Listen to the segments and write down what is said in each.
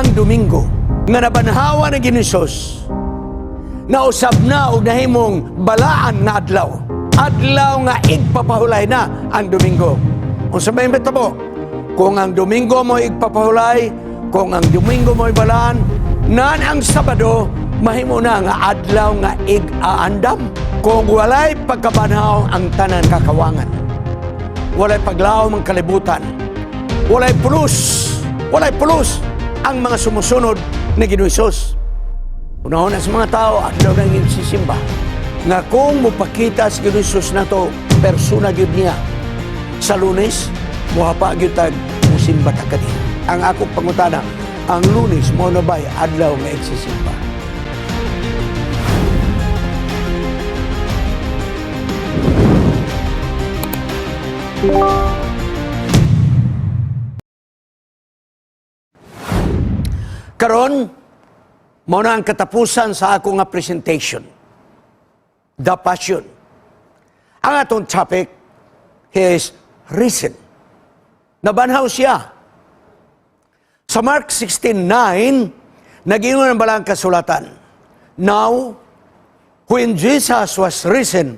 ang Domingo nga nabanhawa na Ginisos na usab na og nahimong balaan nga adlaw. Adlaw nga igpapahulay na ang Domingo. Unsa may metabo? Kung ang Domingo mo igpapahulay, kung ang Domingo mo balaan, nan ang Sabado mahimo na nga adlaw nga ig-aandam. Kung walay pagkabanhaw ang tanan kakawangan, walay paglaom ang kalibutan, walay pulos ang mga sumusunod na Ginoong Hesus. Unahon sa mga tao, adlaw na nagsisimba nga kung mupakita sa Ginoong Hesus na to, persona gyud niya. Sa Lunes, muhapa gyud tag musimba ta kaniya. Ang akong pangutana, ang Lunes mo na ba'y adlaw nga nagsisimba? Karon, mao na ang katapusan sa akong nga presentation. The Passion. Ang atong topic is risen. Nabanhaw siya. Sa Mark 16:9, nag-ingon ang balang kasulatan. Now, when Jesus was risen,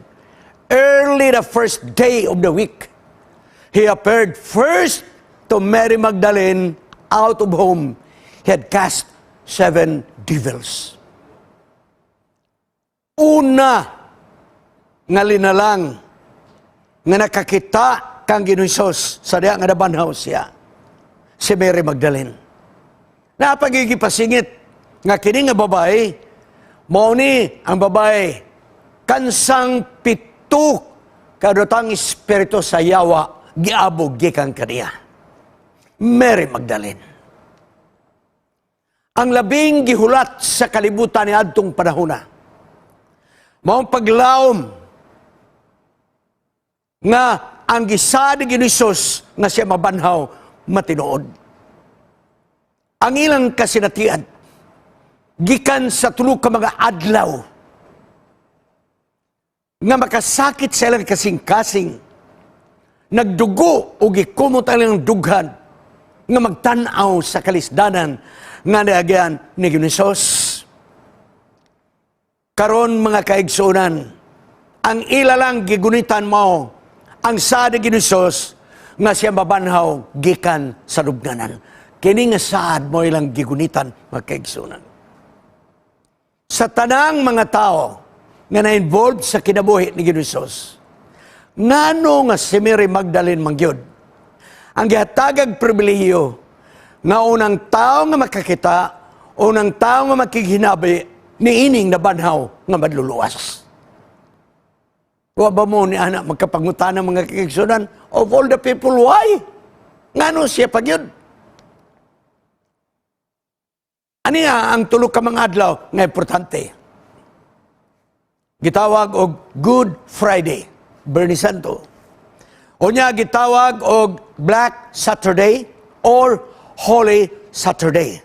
early the first day of the week, He appeared first to Mary Magdalene out of whom He had cast 7 devils. Una nga linalang nga nakakita kang Ginoong Hesus sa diha nga nabanhaw siya, si Mary Magdalene. Napagigipasingit nga kini nga babae, mao ni ang babae kansang 7 kadutang espiritu sa yawa giabog gikan kaniya. Mary Magdalene. Ang labing gihulat sa kalibutan ni adtong panahona. Maong paglaom nga ang gisad ni Ginoong Hesus nga siya mabanhaw matinuod. Ang ilang kasinatian gikan sa tulo ka mga adlaw nga makasakit sa ilang kasing-kasing, nagdugo o gikumot ang ilang dughan nga magtanaw sa kalisdanan nga niagyan ni Ginoong Hesus. Karon mga kaigsunan, ang ilalang gigunitan mo ang saad ni Ginoong Hesus nga siya mabanhaw gikan sa lubnganan. Kini nga saad mo ilang gigunitan, mga kaigsunan. Sa tanang mga tao nga na-involved sa kinabuhi ni Ginoong Hesus, ngano nga si Mary Magdalene mangyod ang gihatagag pribilehiyo nga unang tao nga makakita, unang tao nga makikinabi ni ining nabanhaw nga madluluwas. Wa ba mo ni anak magkapangutan ng mga kikigsunan? Of all the people, why? Ngano siya pagyod? Ano ang tulog ka mga adlaw nga importante? Gitawag og Good Friday, Bernie Santo. O niya gitawag og Black Saturday or Holy Saturday.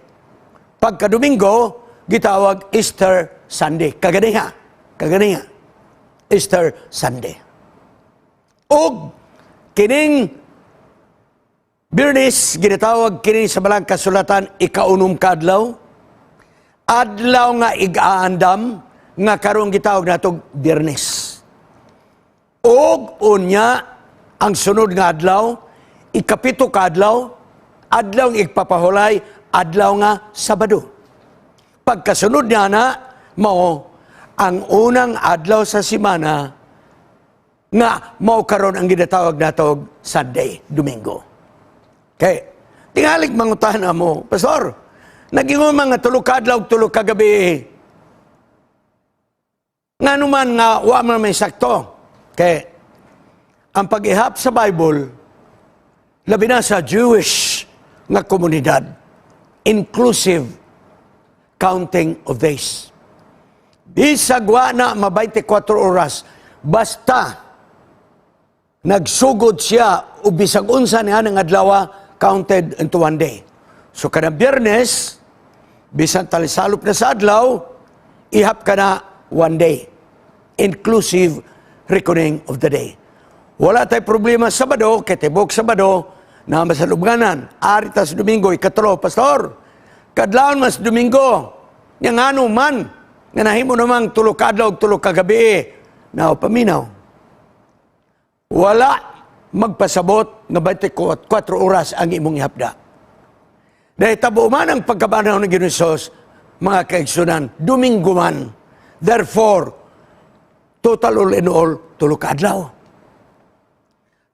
Pagka Domingo, gitawag Easter Sunday. Kaganiha. Easter Sunday. O kining Biyernes, ginatawag kini sa balang kasulatan, ikaunom kadlaw. Adlaw nga ig-aandam, nga karong gitawag natog Biyernes. Og unya, ang sunod nga adlaw, ikapito kadlaw, adlaw nga igpapahulay, adlaw nga Sabado. Pagkasunod niya na, mao, ang unang adlaw sa simana, nga mao karon ang ginatawag natog Sunday, Domingo. Okay, tingalig mangutahan mo, Pastor, naging mga tulog kadlaw, tulog kagabi, nga naman nga, wa man may sakto. Okay, ang pag-ihap sa Bible, labi na sa Jewish nga komunidad, inclusive counting of days. Bisag wa na 24 oras, basta nagsugod siya o bisag unsa niya ng adlaw counted into one day. So kada Biyernes, bisan talisalop na sa adlaw, ihap ka na one day. Inclusive reckoning of the day. Wala tayo problema Sabado, kay tibok Sabado, na masalubnganan. Ari tas Domingo, ikatlo, Pastor, kadlawon mas Domingo, nga ngano man, nga nahimo namang tulo ka adlaw, tulo ka gabi, now paminaw. Wala magpasabot nga 24 oras ang imong ihapda. Dahil tabo man ang pagkabanaw ng Ginoong mga kaigsunan, Domingo man. Therefore, total all in all, tulo ka adlaw.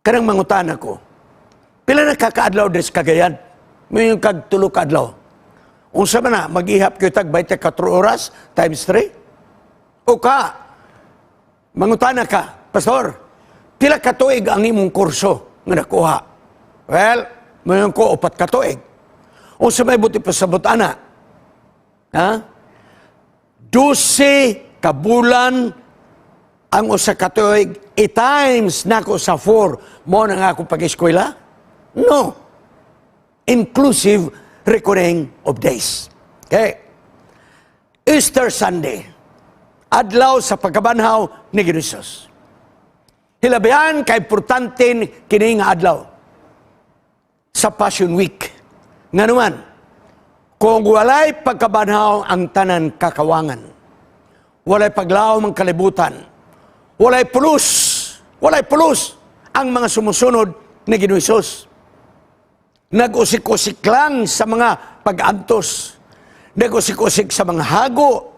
Kanang mangutan ako, pila na kakaadlaw des Cagayan? May yung kag tulo ka adlaw. Unsa man na, mag-ihap kayo tag 24 oras times 3? O ka, mangutana ka, Pastor, pila ka tuig ang imong kurso nga nakuha? Well, mayon ko 4 ka tuig. Unsa may buti pasabot ana? Ha? 12 ka bulan ang usa ka tuig, i-times nako sa 4 mo na nga akong pag-eskwela? No. Inclusive reckoning of days. Okay. Easter Sunday, adlaw sa pagkabanhaw ni Ginoong. Hilabihan kay importante kini nga adlaw sa Passion Week. Nga naman, kung walay pagkabanhaw ang tanan kakawangan, walay paglaom ang kalibutan, walay pulos ang mga sumusunod ni Ginoong. Nag-usik-usik lang sa mga pag-antos, nag-usik-usik sa mga hago,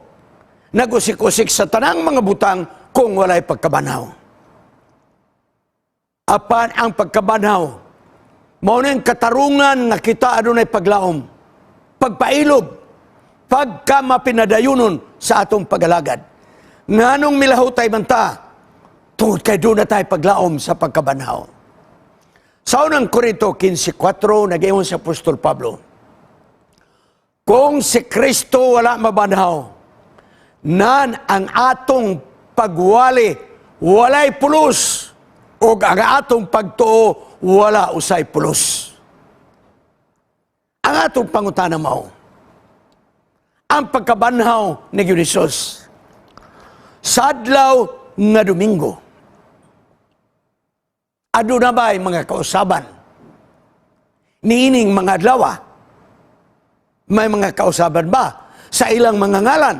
nag-usik-usik sa tanang mga butang kung walay pagkabanhaw. Apan ang pagkabanhaw, mao na yung katarungan nga kita adunay paglaom, pagpailog, pagka mapinadayunon sa atong pagalagad. Nganong milahutay man ta, tungod kay doon na tayo paglaom sa pagkabanhaw. Sa unang Korinto 15:4, nag-iwan si Apostol Pablo, kung si Kristo wala mabanhaw, nan ang atong pagwali walay pulos, o ang atong pagtuo wala usay pulos. Ang atong pangutana mao, ang pagkabanhaw ni Ginoong sa adlaw nga Domingo, aduna ba'y mga kausaban? Niining mga adlaw, may mga kausaban ba sa ilang mga ngalan?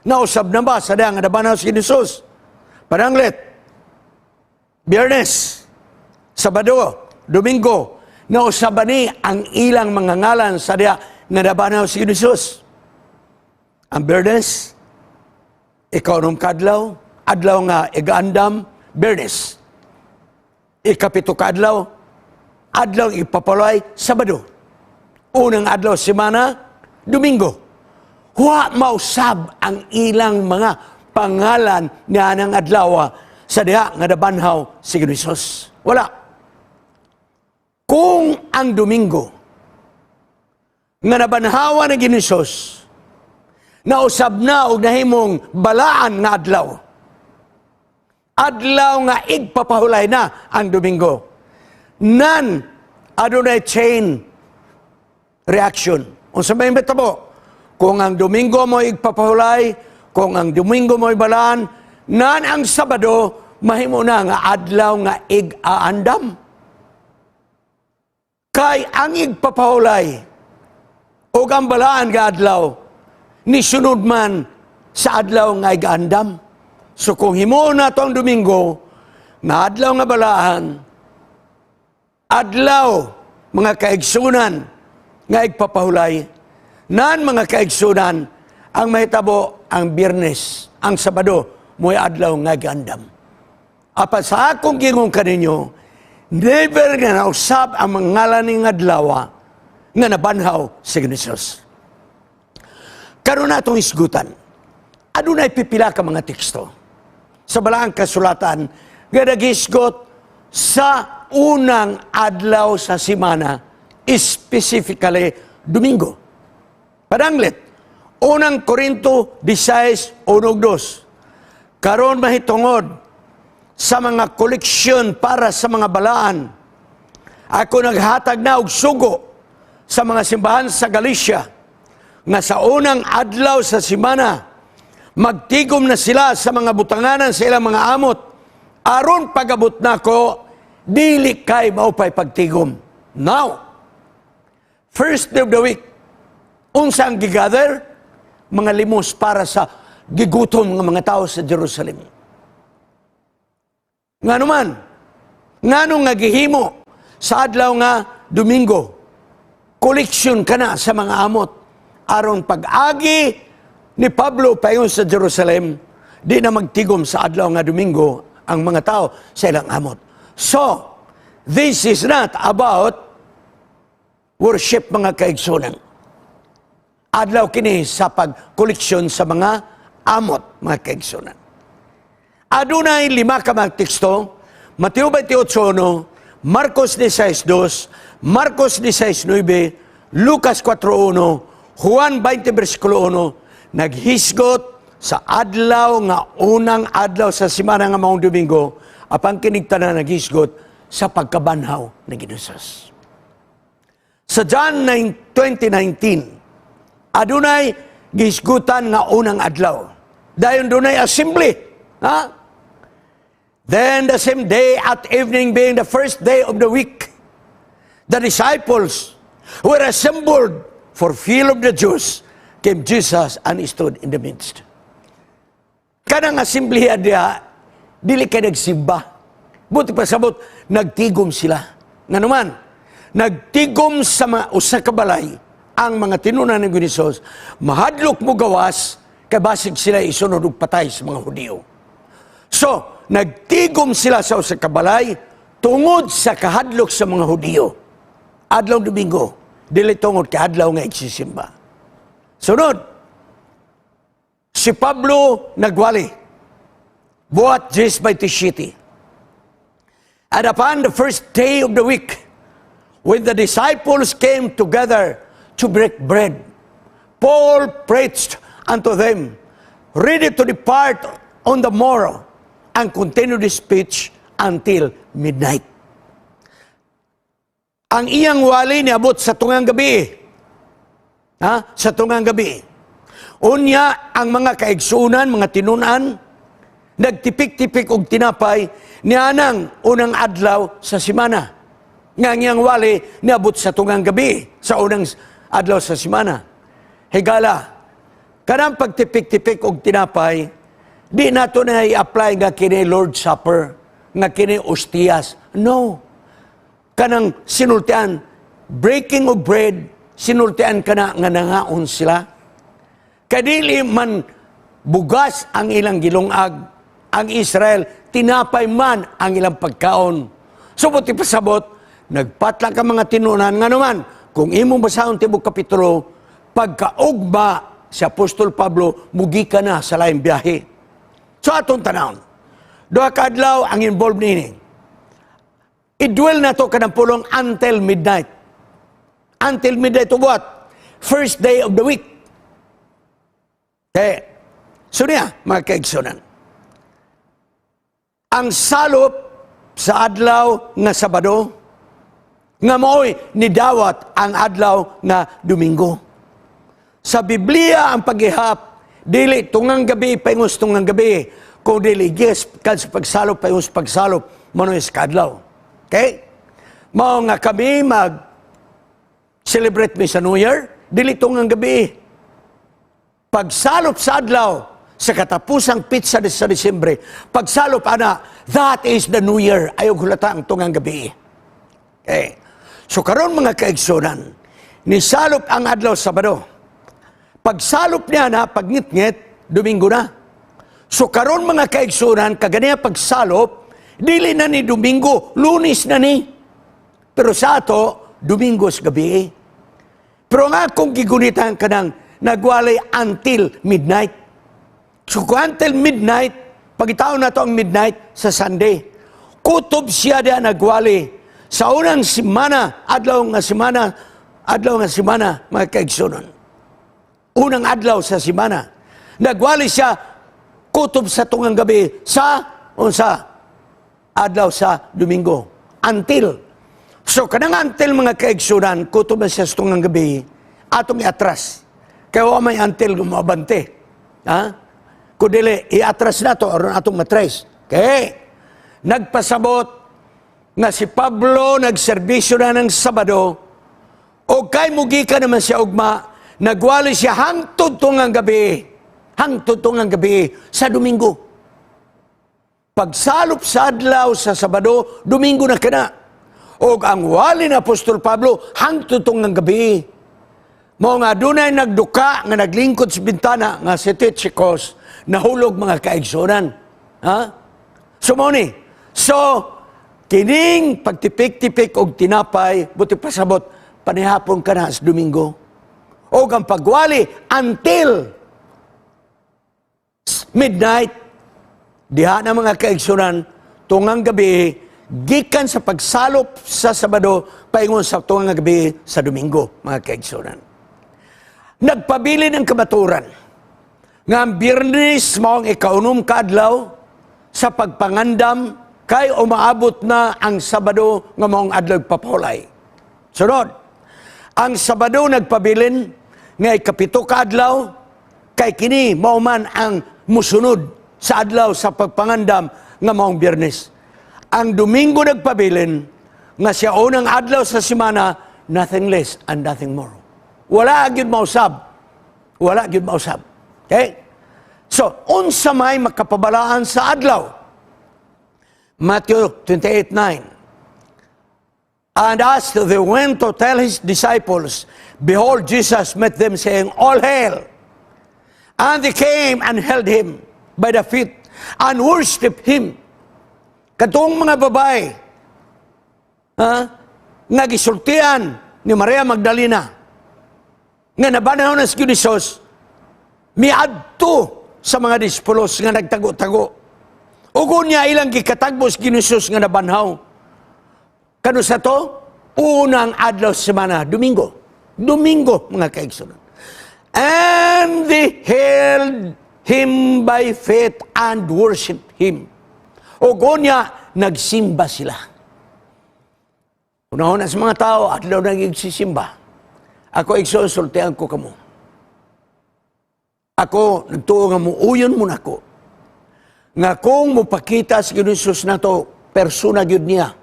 Nausab na ba sa dayang adabanaw si Ginoong? Pananglit, Biyernes, Sabado, Domingo, nausab ni ang ilang mga ngalan sa dayang adabanaw si Ginoong? Ang Biyernes, ikaw kadlaw, adlaw nga igaandam, Biyernes. Ikapito ka adlaw, adlaw ipapalay, Sabado. Unang adlaw semana, Domingo. Wa mausab ang ilang mga pangalan niya ng adlaw sa diha nga nabanhaw si Ginoong. Wala. Kung ang Domingo nga nabanhawa ni Ginoong, nausab na og nahimong balaan nga adlaw nga igpapahulay na ang Domingo. Nan adunay chain reaction. Unsa may metabo? Kung ang Domingo mo igpapahulay, kung ang Domingo mo ibalaan, nan ang Sabado mahimo na nga adlaw nga ig-aandam. Kay ang igpapahulay o ang balaan nga adlaw ni sunod man sa adlaw nga ig-aandam. So kung himo na to ang Domingo, nga adlaw nga balaan, adlaw mga kaigsunan nga igpapahulay, nan mga kaigsunan ang mahitabo ang Biyernes, ang Sabado, mo'y adlaw nga gandam. Apat sa akong gingon kaninyo, never nga nausab ang mga ngalan ng adlaw nga nabanhaw si Ginoong. Karon natong isgutan, adunay pipila ka mga teksto sa balaang kasulatan nga nagisgot sa unang adlaw sa semana, specifically Domingo. Padanglit, unang Korinto 16:1-2. Karon mahitungod sa mga koleksyon para sa mga balaan, ako naghatag na og sugo sa mga simbahan sa Galicia nga sa unang adlaw sa semana magtigom na sila sa mga butanganan sa ilang mga amot, aron pagabot nako dili kay maupay pagtigom. Now, first day of the week, Unsa ang gigather? Mga limos para sa gigutom ng mga tao sa Jerusalem. Nga naman, nganong nga gihimo sa adlaw nga Domingo, koleksyon ka na sa mga amot. Aron pag-agi ni Pablo payon sa Jerusalem, di na magtigom sa adlaw nga Domingo ang mga tao sa ilang amot. So, this is not about worship, mga kaigsunan. Adlaw kini sa pag-koleksyon sa mga amot, mga kaigsunan. Adunay 5 ka mga teksto, Mateo 28:1, Marcos 16:2, Marcos 16:9, Lucas 4:1, Juan 20:1, naghisgot sa adlaw nga unang adlaw sa semana nga maong Domingo, apang kinigtanan naghisgot sa pagkabanhaw ni Ginoo. Sa John 20:19, adunay gihisgutan nga unang adlaw. Dayon dunay assembly, ha? Then the same day at evening, being the first day of the week, the disciples were assembled for fear of the Jews, came Jesus and stood in the midst. Kanang assembly diha, dili kay nagsimba. Buti pa sabot, nagtigom sila. Nga naman, nagtigom sa mga usa ka balay ang mga tinunan ng Ginoo, mahadlok mo gawas, kay basig sila isunod og patay sa mga Hudiyo. So, nagtigom sila sa usa ka balay tungod sa kahadlok sa mga Hudiyo. Adlaw Domingo, dili tungod ka adlaw nga igsisimba. Sunod, si Pablo nagwali. Buhat Jes by Tishiti. And upon the first day of the week, when the disciples came together to break bread, Paul preached unto them, ready to depart on the morrow, and continued his speech until midnight. Ang iyang wali niabot sa tungang gabi. Ha? Sa tungang gabi. Unya, ang mga kaigsunan, mga tinunan, nagtipik-tipik og tinapay nianang unang adlaw sa semana. Nga ang iyang wali niabot sa tungang gabi, sa unang adlaw sa semana. Higala, kanang pagtipik-tipik og tinapay, di nato na i-apply nga kini Lord's Supper, nga kini ostiyas. No. Kanang sinultian, breaking of bread, sinultian ka na nga nangaon sila. Kadili man bugas ang ilang gilungag, ang Israel, tinapay man ang ilang pagkaon. So, buti pasabot, nagpatla ka mga tinunan nga naman, kung imong basahon tibok kapitulo, pagkaugma si Apostol Pablo, mugi ka na sa laing biyahe. So atong tanawon, duha ka adlaw ang involved nini. I-dwell na to kanang pulong until midnight. Until midnight to what? First day of the week. Okay. So niya, mga kaigsunan. Ang salop sa adlaw nga Sabado, nga maoy nidawat ang adlaw nga Domingo. Sa Biblia ang paghihap, dili tungang gabi paingus tungang gabi, kung dili yes kad sa pagsalop paingus pagsalop manoy sa kadlaw. Okay? Mao nga kami mag-celebrate mi sa New Year, dili tungang gabi. Pagsalop sa adlaw, sa katapusang pizza sa Disyembre, pagsalop ana, that is the New Year. Ayaw hulata ang tungang gabi. Okay? So karon mga kaigsunan, nisalop ang adlaw Sabado. Pagsalop niya na, pagngit-ngit, Domingo na. So karon mga kaigsunan, kaganiya pagsalop, dili na ni Domingo, Lunes na ni. Pero sa ato, Domingos gabi. Pero nga kung gigunitan ka ng nagwalay until midnight. So kung until midnight, pagitaon na to ang midnight sa Sunday. Kutob siya diya nagwali sa unang semana, adlaw nga semana, mga kaigsunan. Unang adlaw sa semana. Nagwali siya kutob sa tungang gabi sa adlaw sa Domingo. Until. So, kanang until mga kaigsunan, kutob na siya sa tungang gabi, atong iatras. Kaya may until gumabante. Ha? Kudili, iatras na to, aron atong matrace. Okay? Nagpasabot nga si Pablo nagserbisyo na ng Sabado, o kay mugi ka naman siya ugma, Nagwali siya hangtod tungang gabi. Hangtod tungang gabi sa Domingo. Pagsalop sa adlaw sa Sabado, Domingo na kana. O ang wali na Apostol Pablo, hangtod tungang gabi. Mo nga dunay nagduka nga naglingkod sa bintana nga si Tychicus, nahulog mga kaigsunan. Ha? So mo ni. So, kining pagtipik-tipik og tinapay, buti pasabot, panihapon ka na sa Domingo. O ang pagwali until midnight, diha na mga kaigsunan, tungang gabi, gikan sa pagsalop sa Sabado, paingon sa tungang gabi sa Domingo, mga kaigsunan. Nagpabili ng kamaturan nga ang Biyernes maong ikaunom kaadlaw sa pagpangandam kay umaabot na ang Sabado nga maong adlaw papahulay. Sunod, ang Sabado nagpabilin nga ikapito kaadlaw kay kini mao man ang musunod sa adlaw sa pagpangandam nga maong Biyernes. Ang Domingo nagpabilin nga siya unang adlaw sa semana, nothing less and nothing more. Wala gyud mausab. Wala gyud mausab. Okay? So, unsa may makapabalaan sa adlaw? Matthew 28:9. And as they went to tell his disciples, behold, Jesus met them, saying, All hail! And they came and held him by the feet and worshipped him. Katong mga babae, nga gisultian ni Maria Magdalena, nga nabanahon na si Jesus, miadto sa mga dispulos nga nagtago-tago. Ugon niya ilang gikatagbo si Jesus nga nabanhaw. Kano sa to? Unang adlaw sa semana, Domingo. Domingo, mga kaigsunan. And they held him by faith and worshiped him. Ugon niya, nagsimba sila. Unahon na sa mga tao, adlaw nagigsisimba. Ako igsusultihan ko kamo. Ako, nagtuo nga mo, uyon mo na ko. Nga kung mupakita si Jesus na to, persona gyud niya.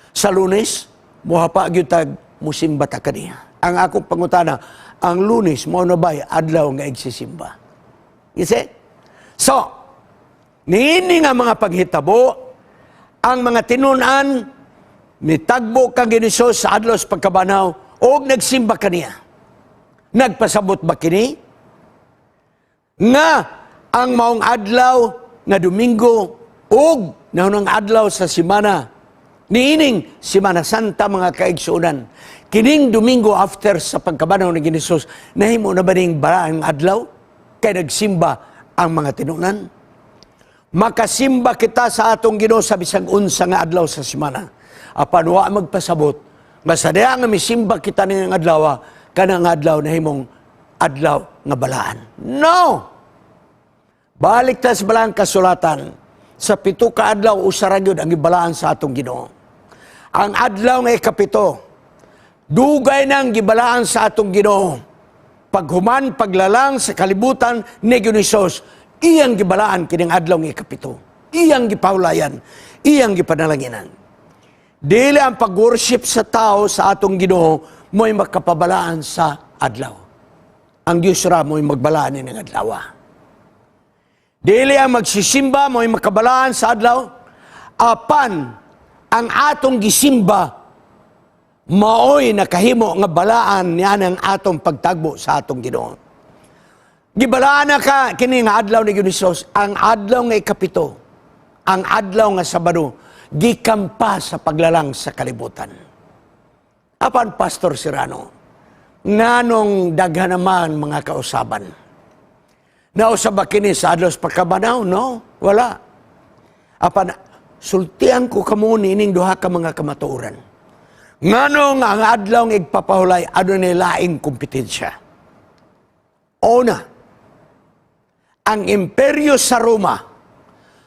Sa Lunes, muhapa gyud tag musimba ta kaniya. Ang akong pangutana, ang Lunes, mo na ba'y adlaw nga igsisimba. You see? So, niini nga mga paghitabo, ang mga tinunan, mitagbo kang Jesus sa adlaw sa pagkabanaw, o nagsimba kaniya. Nagpasabot ba kini? Nga ang maong adlaw na Domingo o naunang adlaw sa simana, niining Simana Santa mga kaigsunan, kining Domingo after sa pagkabanaw ni Jesus, nahimo na ba ning baraang adlaw? Kay nagsimba ang mga tinunan? Makasimba kita sa atong Ginoo sa bisag unsa nga adlaw sa simana. Apan wa magpasabot, masadaya nga misimba kita ng adlaw, kanang adlaw na himong adlaw nga balaan. No! Balik ta sa balaan kasulatan, sa 7 ka adlaw, usara gyud ang gibalaan sa atong Ginoo. Ang adlaw nga ikapito, dugay nang gibalaan sa atong Ginoo. Paghuman, paglalang sa kalibutan ni Jesus, iyang gibalaan kining adlaw nga ikapito. Iyang gipahulayan, iyang gipanalanginan. Dili ang pag-worship sa tao sa atong Ginoo mo'y makapabalaan sa adlaw. Ang Diyos ra mo'y magbalaan ni ng adlaw. Dili ang magsisimba mo'y makabalaan sa adlaw. Apan ang atong gisimba maoy nakahimo nga balaan niya ng atong pagtagbo sa atong Ginoo. Gibalaan na ka kini nga adlaw ni Jesus, ang adlaw nga ikapito, ang adlaw nga Sabado, gikampa sa paglalang sa kalibutan. Apan, Pastor Serrano, nganong daghan naman mga kausaban? Nausab ba kini sa adlaw sa pagkabanaw? No, wala. Apan, sultian ko kamo nining duha ka mga kamatuoran. Nganong ang adlaw ng igpapahulay, ano nilaing kompetensya? Una, ang imperyo sa Roma,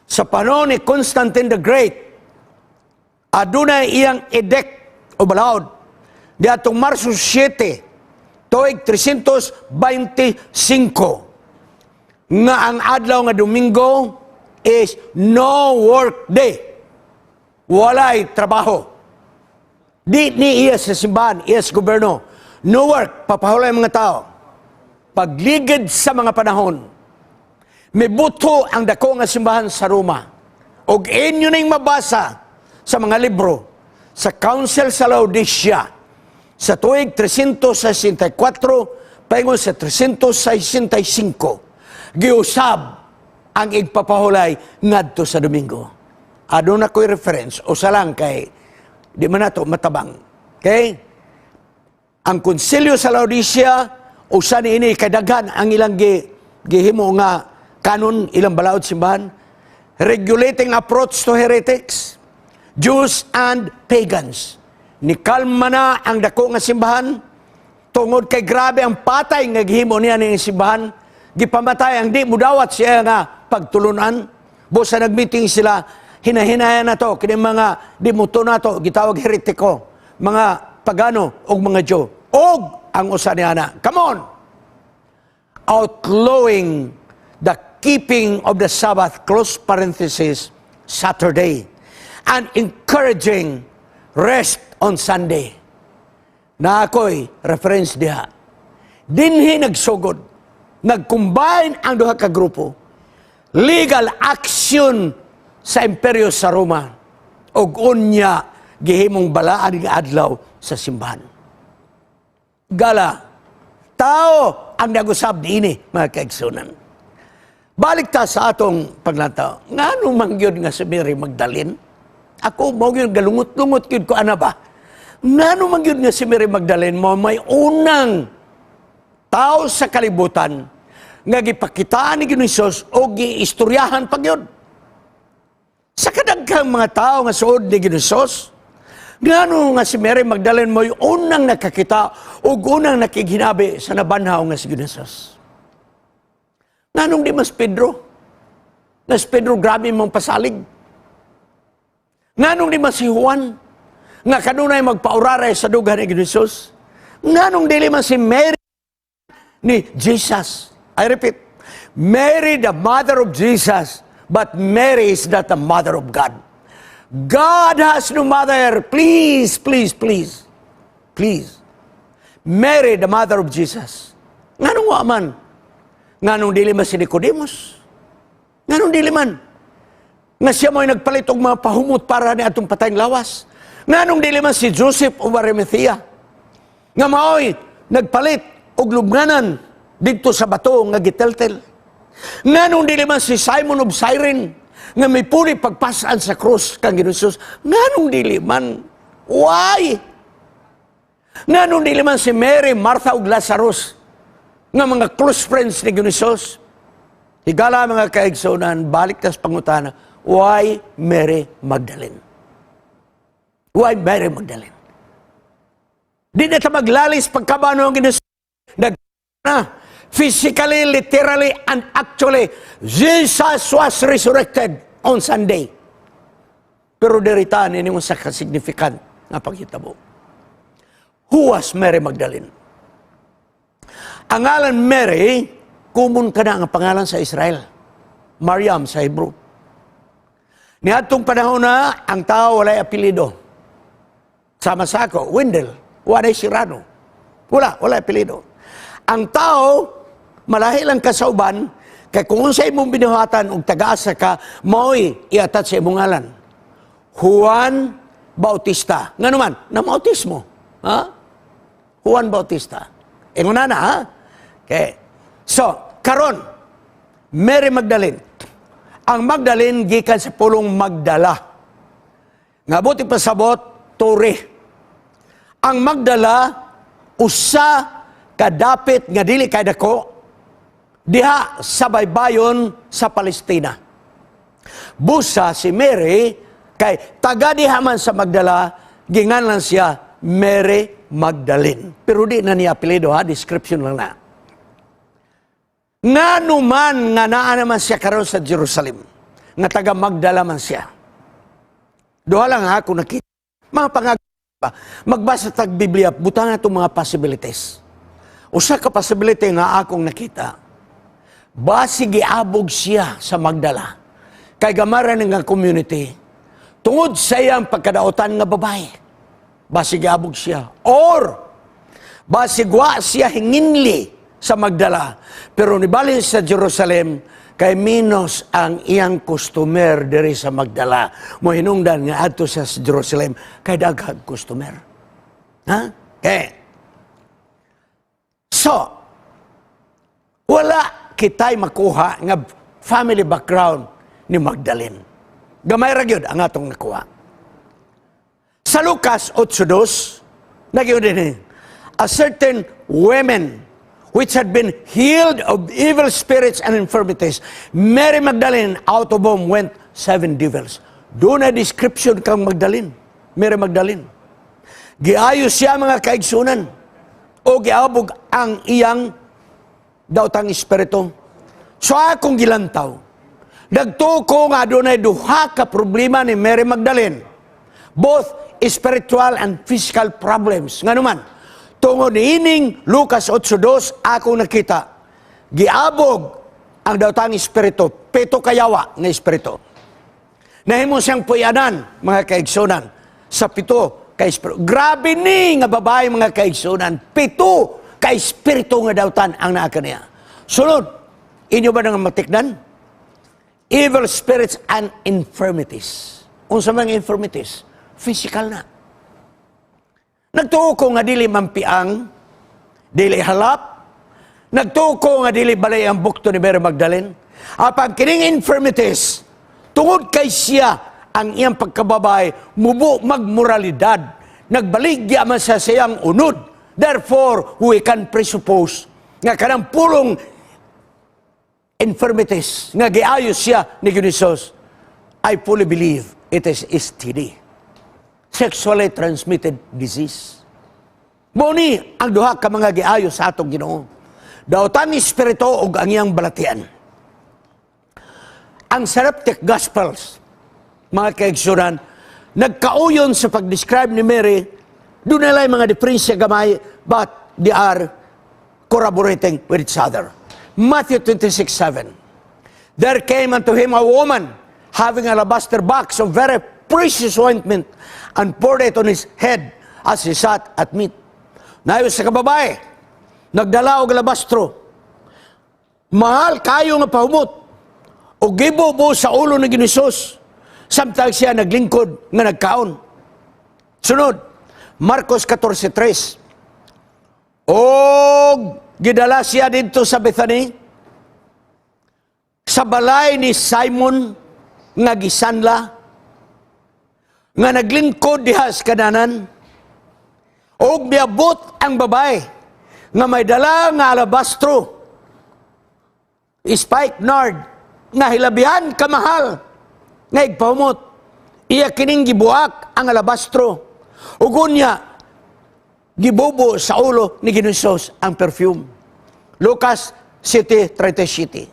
sa panahon ni Constantine the Great, adunay iyang edict o balaod di atong Marso 7, tuig 325, nga ang adlaw nga Domingo is no work day. Walay trabaho. Di ni iya sa simbahan, iya sa gobyerno. No work, papahulay mga tao. pagligid sa mga panahon, mibuto ang dako nga simbahan sa Roma. Og inyo ning mabasa sa mga libro sa Council sa Laodicea sa tuig 364 paingon sa 365 giusab ang igpapahulay ngadto sa Domingo. Aduna ko'y reference o salang kay di man nato matabang. Okay? Ang konsilyo sa Laodicea usa niini kadaghan ang ilang gihimo nga kanon ilang balaod simbahan, regulating approach to heretics, Jews and pagans. Nikalma na ang dako nga simbahan tungod kay grabe ang patay nga gihimo niya ning simbahan. Gipamatay ang di mudawat siya nga pagtulunan. Busa nagmeeting sila, hinahinayan na to kini mga dimuto na to gitawag heretiko, mga pagano og mga Diyo. Og ang usa niya na, come on, outlawing the keeping of the Sabbath, close parenthesis, Saturday, and encouraging rest on Sunday. Na ako'y reference diha. Dinhi nagsugod, nag-combine ang duha ka grupo, legal action sa imperyo sa Roma, og unya gihimong balaan nga adlaw sa simbahan. Gala, tao ang nag-usab diini, mga kaigsunan. Balik ta sa atong paglantaw. Ngano man gyud nga si Mary Magdalene? Ako mo gyud galungot-lungot gyud ko ana ba? Ngano man gyud nga si Mary Magdalene mo may unang tao sa kalibutan nga gipakitaan ni Hesus o giistoryahan pa gyud. Sa kadaghang mga tao nga suod ni Hesus, ngano nga si Mary Magdalene mo unang nakakita o unang nakiginabi sa nabanhaw nga si Hesus? Nganong di mas Pedro? Mas Pedro grabe mong pasalig. Nganong di mas si Juan? Nga kanunay magpauraray sa dugan ni Jesus? Nganong di mas si Mary ni Jesus? I repeat, Mary the mother of Jesus, but Mary is not the mother of God. God has no mother. Please, please, please. Please. Mary the mother of Jesus. Nganong wa man? Nganong dili man si Nicodemus? Nganong dili man? Nga siya mo'y nagpalit og mga pahumot para ni atong patayng lawas. Nganong dili man si Joseph o Arimathea? Nga mao'y nagpalit og lubnganan dito sa bato nga giteltel. Nganong dili man si Simon of Cyrene nga may puri pagpasaan sa krus kang Hesus? Nganong dili man? Why? Nganong dili man si Mary, Martha ug Lazarus nga mga close friends ni Hesus? Higala mga kaigsunan, balik tas pangutana, why Mary Magdalene? Why Mary Magdalene? Di na ta maglalis pagkabano ang Hesus. Physically, literally, and actually, Jesus was resurrected on Sunday. Pero diritaan ini mo sa kasignifikant nga paghitabo. Who was Mary Magdalene? Ang ngalan Mary, kumun ka na ang pangalan sa Israel. Maryam sa Hebrew. Niadtong panahon na, ang tao walay apelido. Sama sa ako, Wendell, walay Sirano. Wala apelido. Ang tao, malahi lang kasauban, kaya kung sa imong binuhatan o taga-asa ka, mao'y iatat sa imong ngalan. Juan Bautista. Nga naman, na bautismo. Ha? Juan Bautista. Inguna na, ha? Okay. So, karon, Mary Magdalene. Ang Magdalene gikan sa pulong Magdala. Nga buti pasabot, Tore. Ang Magdala, usa kadapit nga dili kay dako diha sa baybayon sa Palestina. Busa si Mary kay taga diha man sa Magdala, ginganlan siya Mary Magdalene. Pero di na niya apelyido, ha, description lang na. Ngano man nga naa naman siya karon sa Jerusalem, nga taga Magdala man siya. Duha lang ha kung nakita mga magbasa tag Biblia, butang itong mga possibilities. Usa ka possibility nga akong nakita, basi giabog siya sa Magdala, kay gamaran nga community, tungod sa iyang pagkadautan nga babae, basi giabog siya. Or, basi gwa siya hinginli sa Magdala. Pero nibali sa Jerusalem, kay minos ang iyang customer diri sa Magdala. Mo hinungdan nga adto sa Jerusalem, kay daghang customer. Ha? Okay. So, wala kitay makuha nga family background ni Magdalene. Gamay ra gyud ang atong nakuha. Sa Lucas 8:2, nagyo din a certain women which had been healed of evil spirits and infirmities, Mary Magdalene, out of whom went 7 devils. Doon na description kang Magdalene, Mary Magdalene. Giayo siya mga kaigsunan o giabog ang iyang daotang espiritu. So akong gilantaw, nagtuko nga doon ay duha ka problema ni Mary Magdalene, both spiritual and physical problems. Nga naman, tungod ining Lucas 8:2, ako nakita, giabog ang daotang espiritu, 7 kayawa na espiritu. Nahimo siyang puyanan, mga kaigsunan, sa 7 ka espiritu. Grabe ni nga babae, mga kaigsunan, 7 ka espiritu nga dautan ang naa kaniya. Sunod, inyo ba nang matikdan? Evil spirits and infirmities. Unsa man infirmities? Physical na. Nagtuo ko nga dili mampiang, dili halap, nagtuo ko nga dili balay ang bukto ni Mary Magdalene. Apang kining infirmities, tungod kay siya ang iyang pagkababay, mubo magmoralidad, nagbaligya man sa siyang unod. Therefore, we can presuppose nga kanang pulong infirmities nga giayos siya ni Ginisos, I fully believe it is STD. Sexually transmitted disease. Muni ang duha ka mga giayo sa atong Ginoo. Daotang espiritu ug ang iyang balatian. Ang Synoptic Gospels, mga kaigsunan, nagkauyon sa pag-describe ni Mary, doon nalay mga diferensya gamay, but they are corroborating with each other. Matthew 26:7. There came unto him a woman having an alabaster box of very precious ointment, and poured it on his head as he sat at meat. Nayo sa kababae, nagdala og alabastro. Mahal kayo nga pahumot, o gibo sa ulo ni Ginisos, samtang siya naglingkod nga nagkaon. Sunod, Marcos 14:3. Og gidala siya dito sa Bethany, sa balay ni Simon nga gisanla, nga naglingkod diha sa kananan, og miabot ang babae nga may dala nga alabastro, spikenard, nga hilabihan kamahal, nga igpahumot. Iya kining gibuak ang alabastro, ug unya gibubo sa ulo ni Ginisos ang perfume. Lucas 7:37.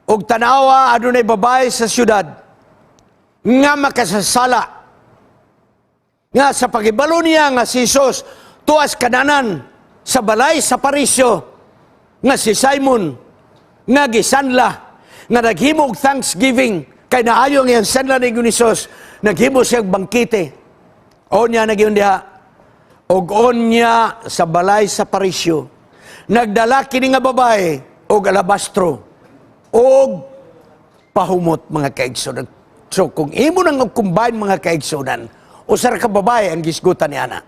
Og tanawa adunay babae sa syudad nga makasasala nga sa pagibalo niya nga si Jesus tuas kananan sa balay sa parisyo nga si Simon nga gisanla nga naghimo og thanksgiving kay naayo nga sanla ni Ginisos, naghimo siya og bangkite. O niya nagyon diha, og niya sa balay sa parisyo nagdala kini nga babae og alabastro og pahumot, mga kaigsunan. So kung imo nang combine, mga kaigsunan, usar ka babae ang gisgutan ni ana.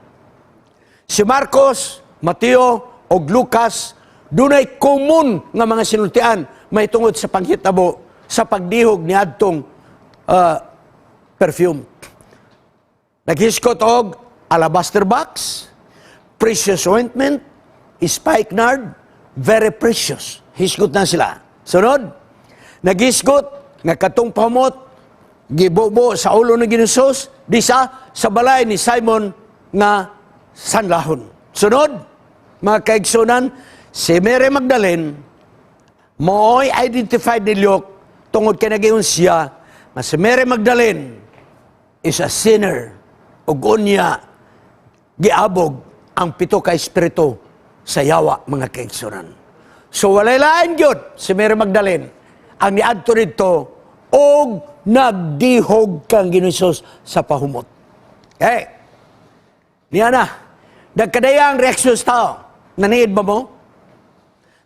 Si Marcos, Mateo o Lucas, dunay common nga mga sinultian may tungod sa panghitabo sa pagdihog ni adtong perfume. Naghiskot og alabaster box, precious ointment, spikenard, very precious. Hiskot na sila. Sunod, naghiskot nga katong pamot, gibobo sa ulo ng Ginisos, sa balay ni Simon nga sanlahon. Sunod, mga kaigsunan, si Mary Magdalene, mooy identified ni Luke, tungod kay nagayon siya, na si Mary Magdalene is a sinner, ug unya, giabog ang 7 ka espiritu sa yawa, mga kaigsunan. So walay lain gyud si Mary Magdalene ang niadto didto og nagdihog kang Ginisos sa pahumot. Okay. Niya na, nagkadayang reaksyon sa tao. Naniid ba mo?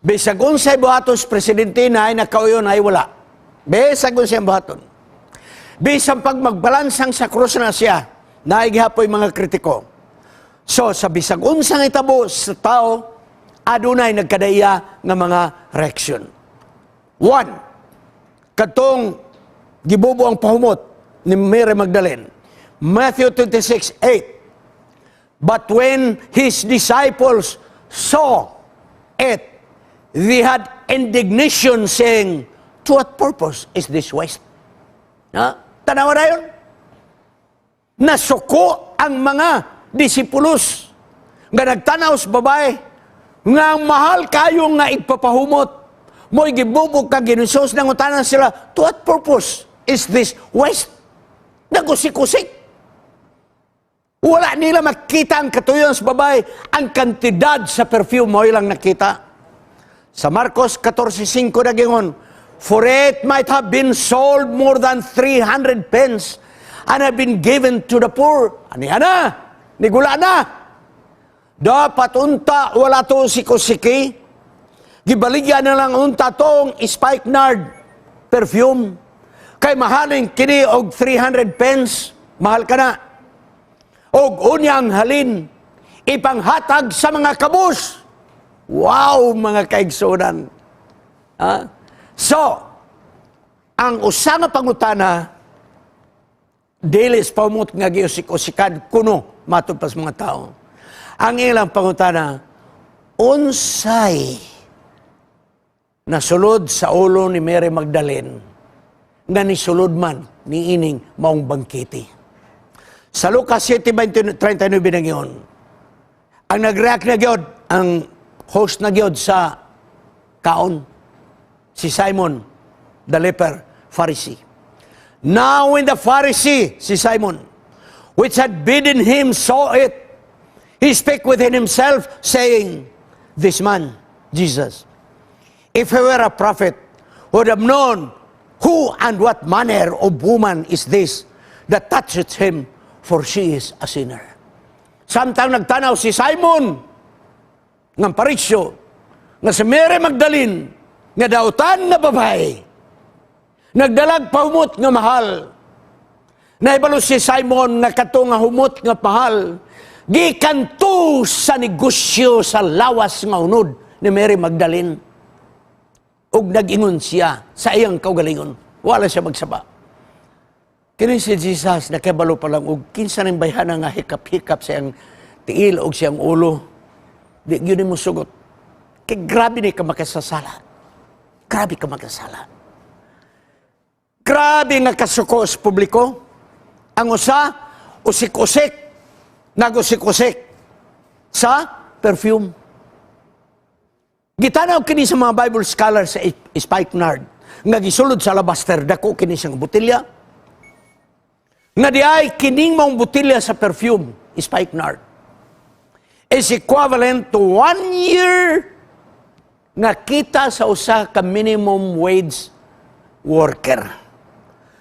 Bisag unsay buhatos presidente na ay nakauyon ay wala. Bisag unsay buhaton. Bisag pag magbalansang sa krus na siya, naigihapoy mga kritiko. So, sa bisag unsang itabo sa tao, adunay nagkadaya nga mga reaksyon. One, katong gibubo ang pahumot ni Mary Magdalene. Matthew 26:8. But when his disciples saw it, they had indignation saying, to what purpose is this waste? Tanawa na yun? Nasuko ang mga disipulos nga nagtanaw sa babae nga mahal kayo nga igpapahumot mo'y gibubog ka ginusos nang utanan sila, to what purpose is this waste? Nagusik-usik. Wala nila makita ang katuyon sa babae. Ang kantidad sa perfume mo lang nakita. Sa Marcos 14:5 nagingon, for it might have been sold more than 300 pence and have been given to the poor. Aniha na, nigula na. Dapat unta, wala to sikusiki. Gibaligyan na lang unta tong spikenard perfume. Kay mahaling kini og 300 pence, mahal ka na. Og unyang halin, ipanghatag sa mga kabus. Wow, mga kaigsunan. So, ang usa nga pangutana, dilis pamut nga giusik-usikan kuno matud pas mga tao. Ang ilang pangutana, unsay nasulod sa ulo ni Mary Magdalene nga nisulod man ni ining maong bangkiti. Sa Lucas 7:39 na yun, ang nag-react na gyud, ang host na gyud sa kaon, si Simon, the leper, Pharisee. Now when the Pharisee, si Simon, which had bidden him, saw it, he spake within himself, saying, this man, Jesus, if he were a prophet, would have known who and what manner of woman is this that toucheth him, for she is a sinner. Samtang nagtanaw si Simon ng Parisyo, nga si Mary Magdalene, nga dautan na babae, nagdalag pahumot nga mahal. Naibalo si Simon nga kato nga humot nga mahal, gikanto sa negosyo sa lawas nga unod ni Mary Magdalene. Ug nag-ingon siya sa iyang kaugalingon. Wala siya magsaba. Kini si Jesus, nakibalo pa lang, og kinsa ning bayhana nga hikap-hikap siyang tiil o siyang ulo. Di yun mo sugot. Kaya grabe ni ka makasasala. Grabe ka makasala. Grabe nga kasuko sa publiko. Ang usa, usik-usik. Nag-usik-usik sa perfume. Gitanaw kini sa mga Bible scholars sa spikenard. Nga gisulod sa alabaster, dako kini siyang botelya. Nga di ay kining mong botelya sa perfume, spikenard, is equivalent to 1 year nga kita sa usa ka minimum wage worker.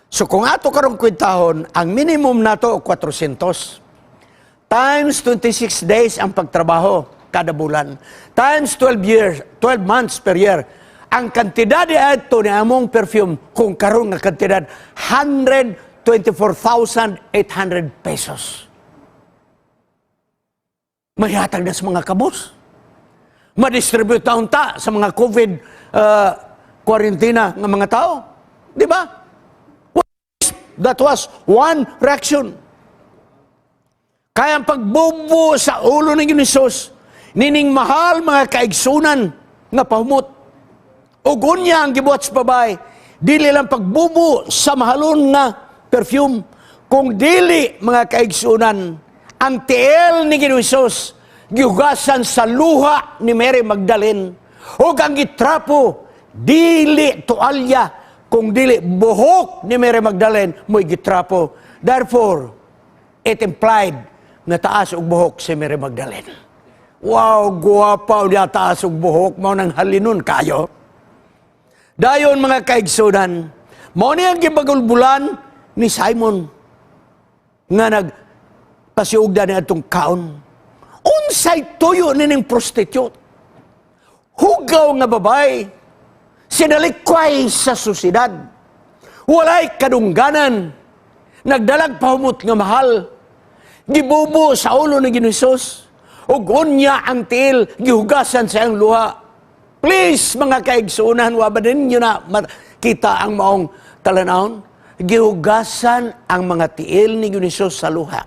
So kung ato karong kwentahon, ang minimum nato 400 times 26 days ang pagtrabaho kada bulan, times 12 months per year. Ang kantidad ito ni among perfume, kung karon nga kantidad, 124,800 pesos. Mayhatag na sa mga kabos. Ma-distribute taon ta sa mga COVID quarantena ng mga tao. Di ba? That was one reaction. Kaya ang pagbubo sa ulo ng Ginsos, nining mahal mga kaigsunan nga pahumot. Ugon niya ang gibuhat sa babae, dili lang pagbubo sa mahalon nga perfume, kung dili mga kaigsunan, ang tiil ni Ginsos, gihugasan sa luha ni Mary Magdalene, o ang gitrapo, dili tualya, kung dili buhok ni Mary Magdalene, mo'y gitrapo. Therefore, it implied na taas og buhok si Mary Magdalene. Wow, guwapa niya taas og buhok, mao nang halinon kayo. Dayon mga kaigsunan, mao niya gibagulbulan ni Simon nga nagpasiugda ni atong kaon. Unsay tuyo nining prostitute? hugaw nga babay, sinalikway sa susidad, walay kadungganan, nagdalag pahumot nga mahal, gibubo sa ulo ni Ginoong ug unya ang tiil, gihugasan sa iyang luha. Please, mga kaigsuunan, wa ba ninyo na makita ang maong talanawon? Gihugasan ang mga tiil ni Ginoong sa luha.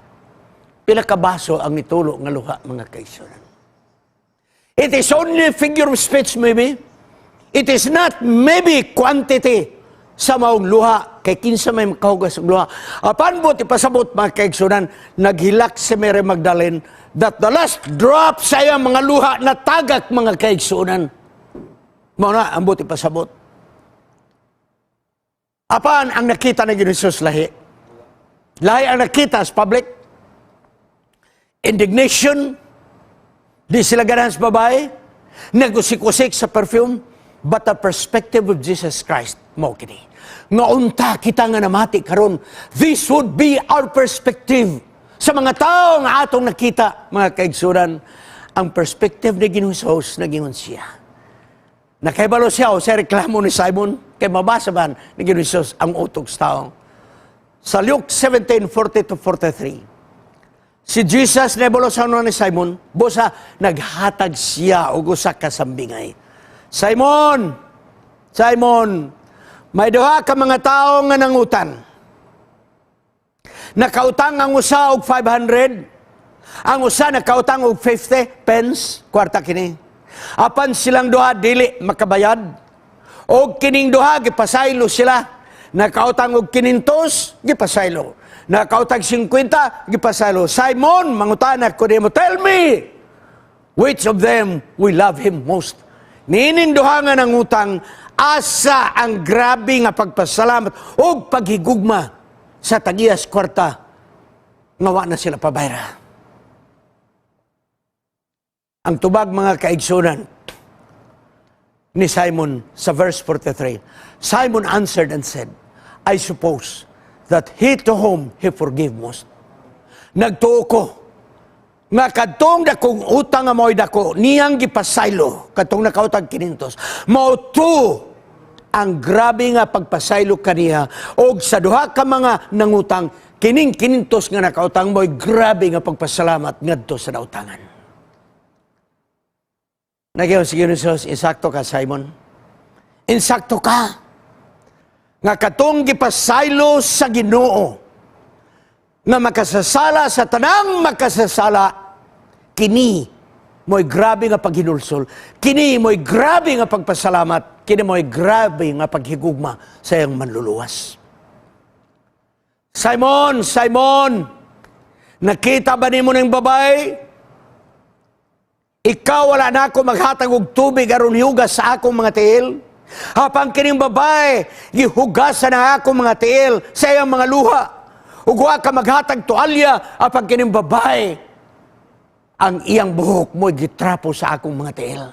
Pila ka baso ang nitulo nga luha, mga kaigsuunan. It is only figure of speech maybe. It is not maybe quantity sa maong luha. Kay kinsa may makahugas ng luha. Apan buti pasabot, mga kaigsuunan, naghilak si Mary Magdalene that the last drop sa iyang mga luha na tagak, mga kaigsuunan. Mauna, ang buti pasabot. Apan ang nakita na Ginoong lahi. Lahi ang nakita sa public. Indignation. Di sila ganahan sa babae. Nagusik-usik sa perfume. But the perspective of Jesus Christ, mo kini. Nga unta kita nga namati karon. This would be our perspective. Sa mga tao nga atong nakita, mga kaigsunan, ang perspective ni Ginoong nagingon siya. Nakaibalo siya o sa reklamo ni Simon, kay mabasa ba ni Ginoong ang utok sa tao. Sa Luke 17:40-43, si Jesus nebalo sa ni Simon, busa naghatag siya og usa ka sambingay. Simon, Simon, may duha ka mga tao nga nangutan. Nakautang ang usa og 500, ang usa nakautang og 50 pence, kwarta kini. Apan silang duha dili makabayad. Og kining duha gipasaylo sila. Nakautang og 500, gipasaylo. Nakautang 50, gipasaylo. Simon, mangutana ko nimo, tell me, which of them we love him most? Nining duha nga nangutang, asa ang grabe nga pagpasalamat o paghigugma sa tagiyas kwarta, ngawa na sila pabayra. Ang tubag, mga kaigsunan ni Simon sa verse 43, Simon answered and said, I suppose that he to whom he forgive most. Nagtuo ko nga kadtong dakong utang nga mo'y dako, niyang gipasaylo, kadtong nakautang 500, mao to ang grabe nga pagpasaylo kaniya, o sa duha ka mga nangutang, kining 500 nga nakautang mo'y grabe nga pagpasalamat ngadto sa nautangan. Nagyaw si Ginoong, insakto ka, Simon. Insakto ka. Nga katong gipasaylo sa Ginoo, nga makasasala sa tanang makasasala, kini mo'y grabe nga paghinulsol, kini mo'y grabe nga pagpasalamat, kini mo'y grabe nga paghigugma sa iyang manluluwas. Simon, Simon, nakita ba nimo ng babae? Ikaw wala na ako maghatag og tubig aron hiugas sa akong mga tiil. Hapang kining babae, gihugasan na akong mga tiil sa iyang mga luha. Ug wa ka maghatag tualya, hapang kining babae, ang iyang buhok mo gitrapo sa akong mga tiil.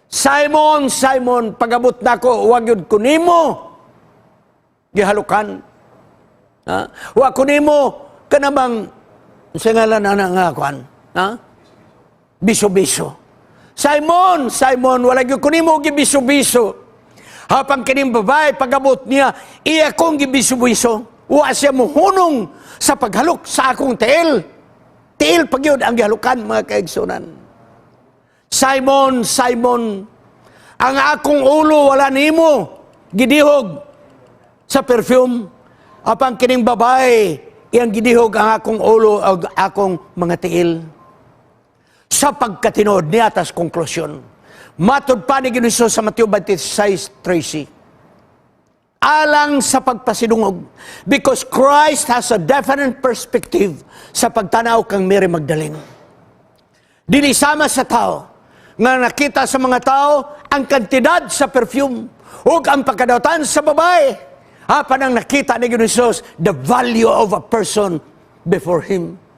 Simon, Simon, pagabot na ko, huwag yun ko nimo gihalukan. Huwag ko nimo kanamang sa ngalan na nga kuan. Biso-biso. Simon, Simon, wala gyud kunimo gibiso-biso. Hapang kining babae pagabot niya, iya kong gibiso-biso. Wa siya mohunong sa paghalok sa akong tiil. Tiil pagyud ang gihalukan, mga kaigsunan. Simon, Simon, ang akong ulo wala nimo gidihog sa perfume. Hapang kining babae, iyang gidihog ang akong ulo ug akong mga tiil. Sa pagkatinood niya atas konklusyon. Matod pa ni Ginoong sa Mateo 26:13. Alang sa pagpasidungog. Because Christ has a definite perspective sa pagtanaw kang Mary Magdalene. Dili sama sa tao nga nakita sa mga tao ang kantidad sa perfume o ang pagkadautan sa babae. Apan ang nakita ni Ginoong the value of a person before Him.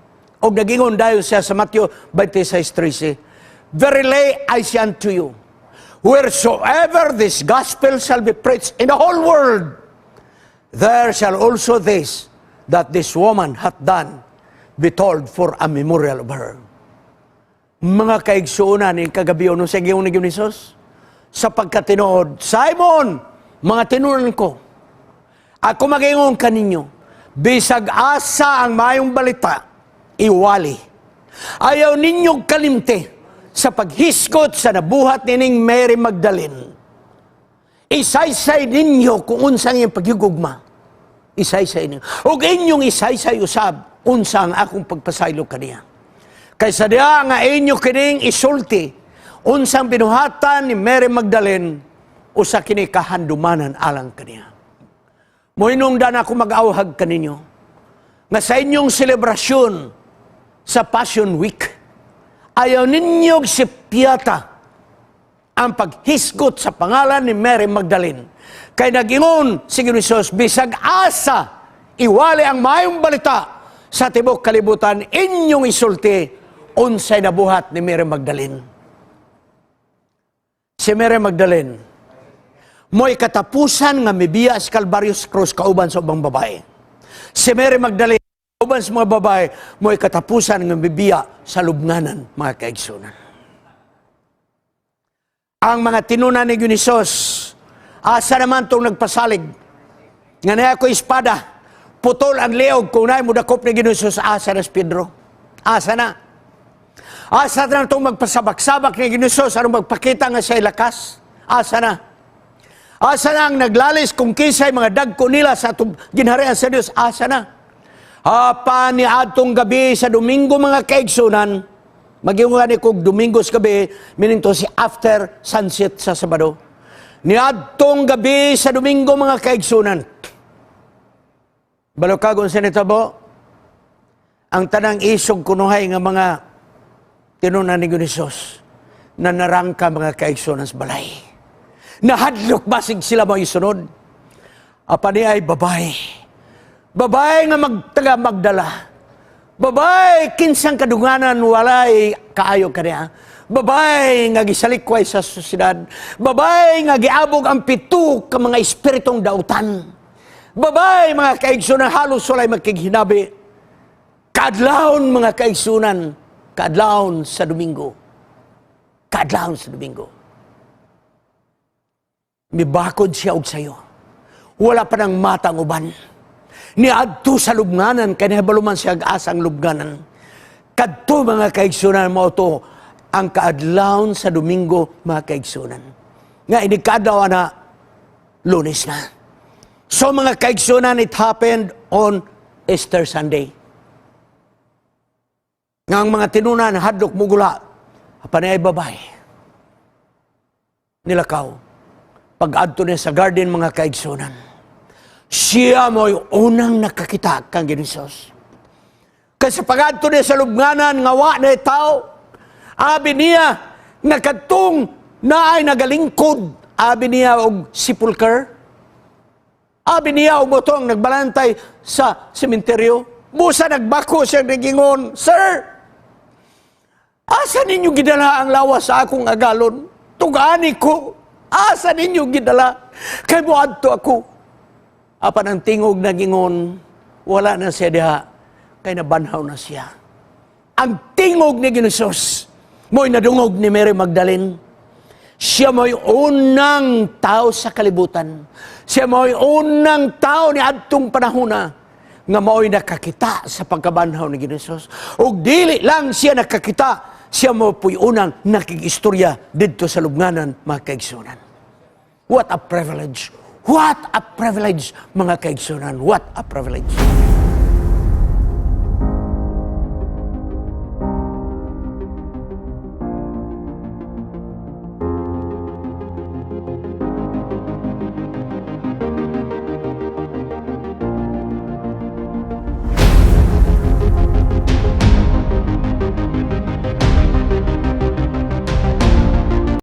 O nagingon dayon siya sa Mateo 26:13, Verily I say unto you, wheresoever this gospel shall be preached in the whole world, there shall also this, that this woman hath done, be told for a memorial of her. Mga kaigsuunan ni kagabi no sa giyon ni Hesus sapagkat tinuod, Simon, mga tinunan ko, ako mag-ingon kaninyo, bisag asa ang mayong balita, iwali. Ayaw ninyong kalimte sa paghiskot sa nabuhat nining Mary Magdalene. Isaysay ninyo kung unsang iyong paghigugma. Isaysay ninyo. O inyong isaysay usab, unsa ang akong pagpasaylo kaniya. Kaysa diya nga inyo kining isulti, unsang binuhatan ni Mary Magdalene, usa kini kahandumanan alang kaniya. Moinungdan ako mag-awhag kaninyo, nga sa inyong selebrasyon sa Passion Week, ayaw ninyong sipyata ang paghisgot sa pangalan ni Mary Magdalene. Kay nag-ingon si Hesus, bisag asa, iwali ang mayong balita sa tibok kalibutan, inyong isulti, unsay nabuhat ni Mary Magdalene. Si Mary Magdalene, mo'y katapusan nga mibiya sa Calvarius Cross kauban sa ubang babae. Si Mary Magdalene, kauban sa mga babae, mo'y katapusan nga mibiya sa lubnganan, mga kaigsunan. Ang mga tinunan ni Hesus, asa naman itong nagpasalig, nga na ako espada, putol ang leog, kung na'y mudakop ni Hesus, asa na si Pedro? Asa na? Asa na itong magpasabak-sabak ni Hesus, anong magpakita nga siya lakas? Asa na? Asa na ang naglalis kung kisay mga dagko nila sa ginharian sa Diyos? Asa na? Apa ni atong gabi sa Domingo mga kaigsunan, mag-iungan ni kong Domingos gabi, meaning to si after sunset sa Sabado. Ni atong gabi sa Domingo mga kaigsunan, balokagon sa nitabo, ang tanang isog kunuhay nga mga tinunan ni Hesus na narangka mga kaigsunan sa balay. Nahadlok basig sila mga isunod. Apa ni ay babae. Babae nga magtaga magdala. Babae kinsang kadunganan walay kaayo kaniya. Babae nga gisalikway sa sosyedad. Babae nga giabog ang pito ka mga espiritong dautan. Babae mga kaigsunan halos walay magkighinabi. Kaadlawon mga kaigsunan, kaadlawon sa Domingo. Kaadlawon sa Domingo. Mibakod siya og sayo. Wala pa ng matang uban. Niadto sa lubnganan, kaya nabaluman siya asang lubnganan. Kadto mga kaigsunan mo to, ang kaadlawon sa Domingo, mga kaigsunan. Nga inikadaw na, Lunes na. So mga kaigsunan, it happened on Easter Sunday. Nga ang mga tinunan, hadlok mugula, panay babae. Nilakaw. Pag-adto niya sa garden, mga kaigsunan, siya mo'y unang nakakita kang Hesus. Kasi pag-adto niya sa lubnganan, ngawa na tao, abi niya, nakatong na ay nagalingkod, abi niya og sepulcher, abi niya og botong nagbalantay sa sementeryo, busa nagbako siya nagingon, Sir, asa ninyo gidala ang lawas sa akong agalon? Tugani ko. Asa ninyo gidala? Kay buadto ako. Apan ang tingog nagingon, wala na siya diha, kay nabanhaw na siya. Ang tingog ni Hesus, mo'y nadungog ni Mary Magdalene. Siya mo'y unang tao sa kalibutan. Siya mo'y unang tao ni adtong panahona nga mo'y nakakita sa pagkabanhaw ni Hesus. O dili lang siya nakakita, siya mo po'y unang nakigistorya dito sa lubnganan, mga kaigsunan. What a privilege! What a privilege, mga kaigsunan! What a privilege!